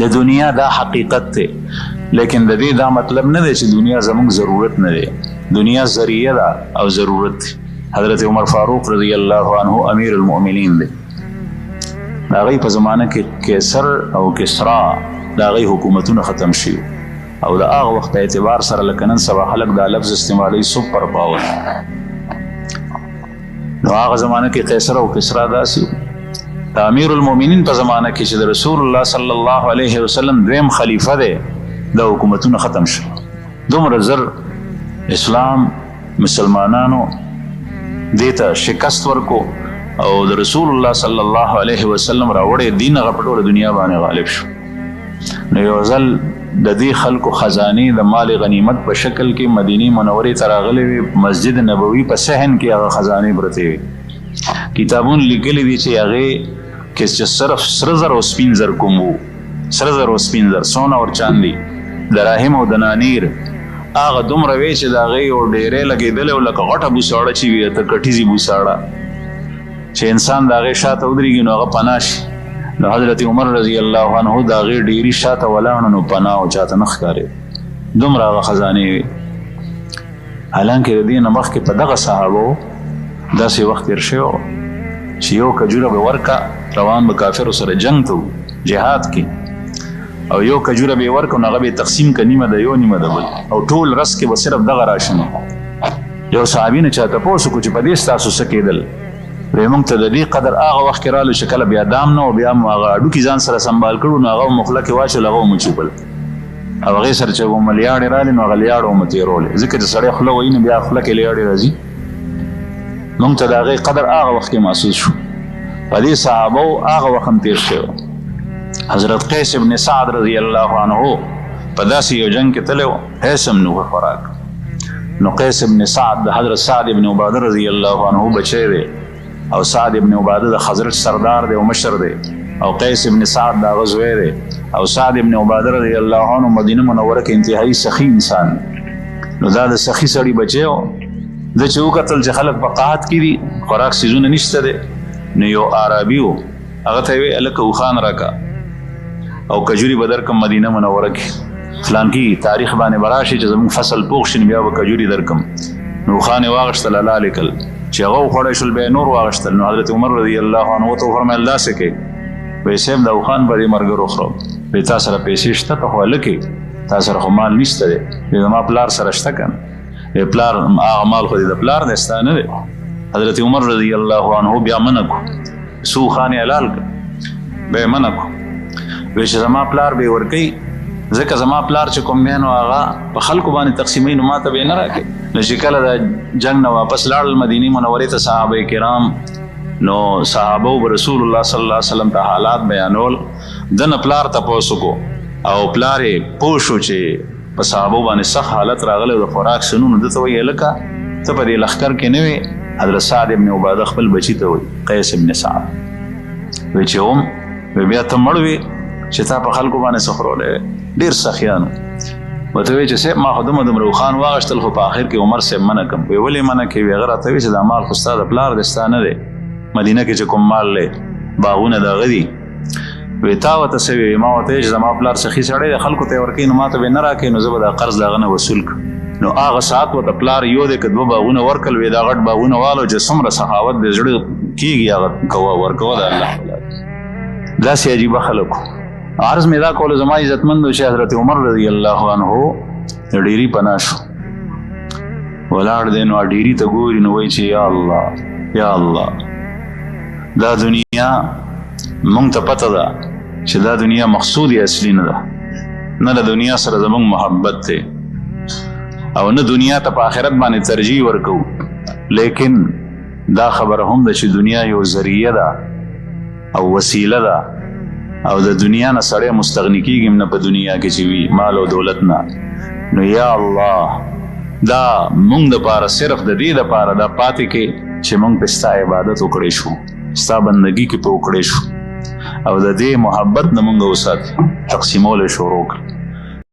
د دنیا دا حقیقت ته، لیکن د دې دا مطلب نه دی چې دنیا زموږ ضرورت نه دی. دنیا ذریعہ ده او ضرورت دی. حضرت عمر فاروق رضی الله عنه امیر المؤمنین دی. دا غي په زمانه کې کیسر او کسرا دا غي حکومتونه ختم شي او دا هغه وخت اعتبار سره لکنن سبا خلق دا لفظ استعمالي سپر پاور. نو هغه زمانه کې قیصر او کسرا داسي دا امیر المؤمنین په زمانه کې چې رسول الله صلی الله علیه وسلم دویم خلیفہ دی، دا حکومتونه ختم شو. دومره زر اسلام مسلمانانو دیتا شکست ورکو او د رسول الله صلی الله علیه وسلم راوړې دین هغه په ټوله دنیا باندې غالب شو. نو یو ځل د دې خلکو خزانه د مال غنیمت په شکل کې مدینه منورې ته راغلې وي، مسجد نبوي په صحن کې هغه خزانه پرته وي. کتابون لیکلي دي چې هغه کې صرف سره زر او سپین زر کوم وو، سره زر او سپین زر، سونا او چاندي، دراهم او دنانیر، هغه دومره وی چې دا غي او ډېرې لګېدل او لکه غټه بوساړه چې وي ته کټیزي بوساړه چې انسان دا غي شاته ودرېږي نو هغه پناش. نو حضرت عمر رضی الله عنه دا غي ډېری شاته ولاړ نو پناه او چاته نخ کاری دومره هغه خزانه وي. حالانکه د دې مخکې په دغه صحابه داسې وخت تیر شوی چې یو کجوره به ورکا روان به کافرو سره جنگ ته جهاد کې، او یو کجوره به ورکا نو هغه به تقسیم ک نیمه د یو نیمه د بل، او ټول رس کې به صرف دغه راشنه. یو صحابي نه چاته پوسو کو چې په دې تاسو څه کېدل موږ ته د دې قدر هغه وخت کې رالو چې کله بیا دام نه او بیا هغه اډو کې ځان سره سنبال کړو نو هغه مخله کې واچول هغه مچوبل او هغه سره چې کوم لیاړې رالي نو هغه لیاړو متیرول ځکه چې سړی خله وایي نو بیا خله کې لیاړې راځي. موږ ته د هغې قدر هغه وخت کې محسوس شو. په دې صحابو هغه وخت هم تیر شوی. حضرت قیس ابن سعد رضی الله عنه په داسې یو جنګ کې تللی و، هیڅ هم نه خوراک. نو قیس ابن سعد د حضرت سعد ابن عباده رضی الله عنه بچی دی، او سعد ابن عباده د خزرج سردار دی او مشر دی، او قیس ابن سعد دا غزوی دی، او سعد ابن عباده رضی الله عنه مدینه منوره کې انتهایی سخی انسان. نو دا د سخی سړي بچی و. د چې وکتل چې خلک په قحط کې دي، خوراک سیزونه نشته دی، نو یو عربي و هغه ته وی الکه اوخان راکا او کجوري بدر کم مدینه منوره کې فلان کې تاریخ باندې براشي چې زموږ فصل پوښ شین بیا به کجوري درکم. نو خان واغشتل الله لیکل چې هغه خوړی شول بیا نور واغشتل. نو حضرت عمر رضی الله عنه ته فرمایل داسې کې وایي صاحب د اوخان به دې ملګرو خورم، وایي تا سره پیسې شته ته خو هلکې تا سره خو مال نشته دی، وایي زما پلار سره شته که نه، پلار هغه مال خو دې د پلار دی ستا نه دی. حضرت عمر رضی الله عنه بیا منع کړو، څو خانې حلال کړه بیا یې منع کړو. وایي چې زما پلار به یې ورکوي ځکه زما پلار چې کوم دی نو هغه په خلکو باندې تقسیموي نو ما ته به یې نه راکوي. نو چې کله د جنګ نه واپس لاړل مدینې منورې ته صحابه کرام، نو صحابه به رسول الله صلی الله علیه وسلم ته حالات بیانول. دنه پلار تپوس وکړو او پلار یې پوه شو چې په صحابو باندې سخت حالت راغلی د خوراک سنو. نو ده ته وایي هلکه ته په دې لښکر کې نه وې. حضرت سعد ابن عباده خپل بچي ته وایي قیس ابن سعد، وایي چې هم بیا ته مړ وې چې تا په خلکو باندې څه خورولی ډېر سخیانو. ورته وایي چې صاحب ما خو دومره روخان واغشتل خو په آخر کې عمر صاحب منع کړم. وایي ولې منع کوې؟ وایي هغه راته وایي چې دا مال خو ستا د پلار دی ستا نه دی، مدینه کې چې کوم مال دی باغونه د هغه دي. وایي تا ورته څه وایي؟ ما ورته وایي چې زما پلار سخي سړی دی، خلکو ته یې ورکوي نو ما ته به یې نه راکوي، نو زه به دا قرض د هغه نه وصول کړم. نو هغه ساعت ورته پلار یو دی که دوه باغونه ورکړل، وایي دا غټ باغونه والو چې څومره سخاوت د زړه کېږي هغه کوه ورکوه د الله. داسې عجیبه خلک وو. عرض مې دا کولو زما عزتمندو چې حضرت عمر رضی الله عنه د ډیری پناه شو، ولاړ دی نو ډیری ته ګوري نو وایي چې یا الله یا الله، دا دنیا مونږ ته پته ده چې دا دنیا مقصود اصلي نه ده، نه د دنیا سره زمونږ محبت دی او نه دنیا ته په آخرت باندې ترجیح ورکو. لیکن دا خبره هم ده چې دنیا یو ذریعه ده او وسیله ده او د دنیا نه سړی مستغني کېږي نه په دنیا کې چې وي مال او دولت نه. نو یا الله دا مونږ دپاره صرف د دې دپاره دا پاتې کې چې مونږ په ستا عبادت وکړی شو، ستا بندګي کې په وکړی شو او د دې محبت نه مونږ وساتي تقسیمول شروع کړ.